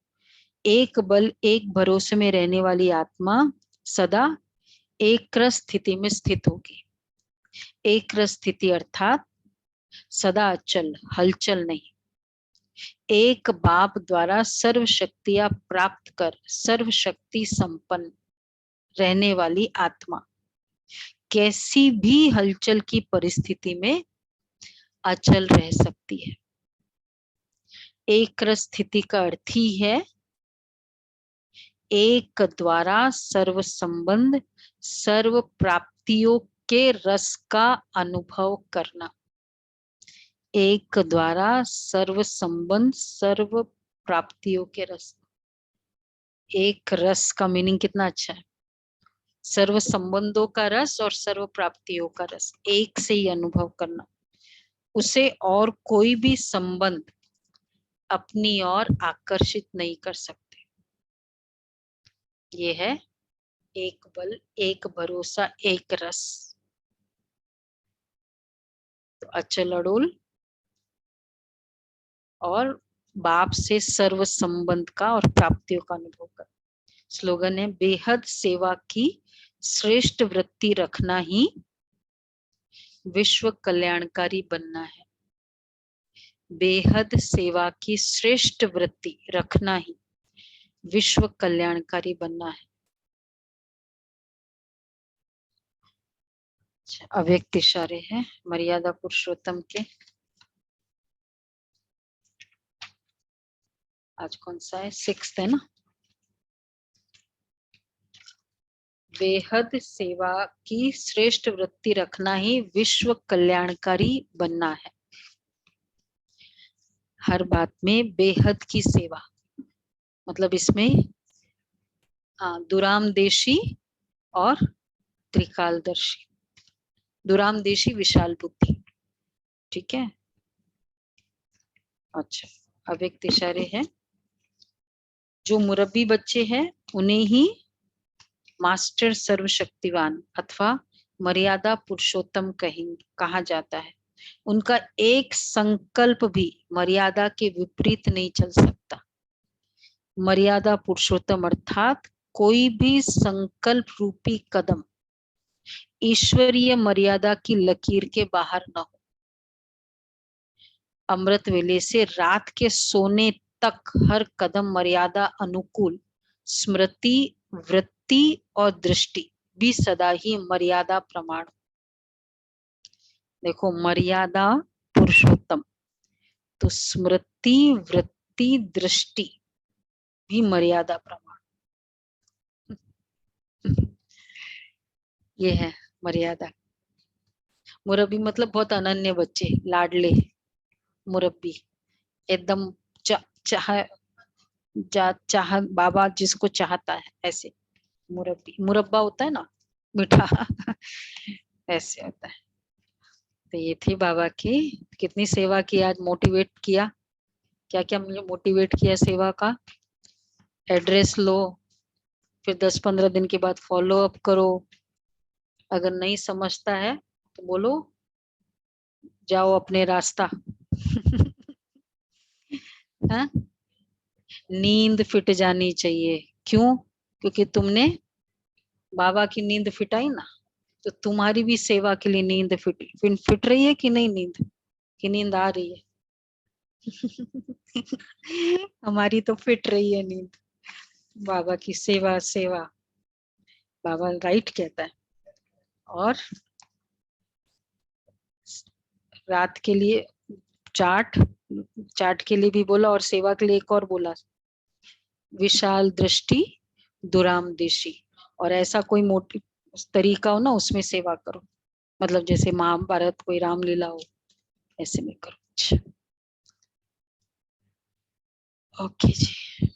एक बल एक भरोसे में रहने वाली आत्मा सदा एक रस स्थिति में स्थित होगी। एक रस स्थिति अर्थात सदा अचल, हलचल नहीं। एक बाप द्वारा सर्व शक्तियां प्राप्त कर सर्वशक्ति संपन्न रहने वाली आत्मा कैसी भी हलचल की परिस्थिति में अचल रह सकती है। एक रस स्थिति का अर्थ ही है एक द्वारा सर्व संबंध सर्व प्राप्तियों के रस का अनुभव करना। एक द्वारा सर्व संबंध सर्व प्राप्तियों के रस। एक रस का मीनिंग कितना अच्छा है, सर्व संबंधों का रस और सर्व प्राप्तियों का रस एक से ही अनुभव करना। उसे और कोई भी संबंध अपनी ओर आकर्षित नहीं कर सकते। ये है एक बल एक भरोसा एक रस। तो अचल अड़ोल और बाप से सर्व संबंध का और प्राप्तियों का अनुभव कर। स्लोगन है, बेहद सेवा की श्रेष्ठ वृत्ति रखना ही विश्व कल्याणकारी बनना है। बेहद सेवा की श्रेष्ठ वृत्ति रखना ही विश्व कल्याणकारी बनना है। अव्यक्त इशारे हैं मर्यादा पुरुषोत्तम के। आज कौन सा है, 6 है ना। बेहद सेवा की श्रेष्ठ वृत्ति रखना ही विश्व कल्याणकारी बनना है। हर बात में बेहद की सेवा, मतलब इसमें दुरामदेशी और त्रिकालदर्शी। दुरामदेशी विशाल बुद्धि, ठीक है। अच्छा, अव्यक्त इशारे हैं। जो मुरब्बी बच्चे हैं उन्हें ही मास्टर सर्वशक्तिवान अथवा मर्यादा पुरुषोत्तम कहा जाता है। उनका एक संकल्प भी मर्यादा के विपरीत नहीं चल सकता। मर्यादा पुरुषोत्तम अर्थात कोई भी संकल्प रूपी कदम ईश्वरीय मर्यादा की लकीर के बाहर न हो। अमृत वेले से रात के सोने तक हर कदम मर्यादा अनुकूल स्मृति वृत्ति और दृष्टि भी सदा ही मर्यादा प्रमाण। देखो, मर्यादा पुरुषोत्तम तो स्मृति वृत्ति दृष्टि भी मर्यादा प्रमाण। ये है मर्यादा। मुरब्बी मतलब बहुत अनन्य बच्चे, लाडले मुरब्बी, एकदम चाह बाबा जिसको चाहता है ऐसे मुरब्बी। मुरब्बा होता है ना मीठा ऐसे होता है। तो ये थी बाबा की। कितनी सेवा की आज, मोटिवेट किया। क्या क्या मुझे मोटिवेट किया सेवा का। एड्रेस लो, फिर 10-15 दिन के बाद फॉलो अप करो। अगर नहीं समझता है तो बोलो जाओ अपने रास्ता हाँ? नींद फिट जानी चाहिए। क्यों? क्योंकि तुमने बाबा की नींद फिटाई ना, तो तुम्हारी भी सेवा के लिए नींद फिट रही है कि नहीं, नींद की नींद आ रही है? हमारी तो फिट रही है नींद, बाबा की सेवा सेवा, बाबा राइट कहता है। और रात के लिए चाट के लिए भी बोला, और सेवा के लिए एक और बोला, विशाल दृष्टि दुराम देशी। और ऐसा कोई मोटी तरीका हो ना, उसमें सेवा करो, मतलब जैसे महाभारत कोई रामलीला हो, ऐसे में करो। ओके जी।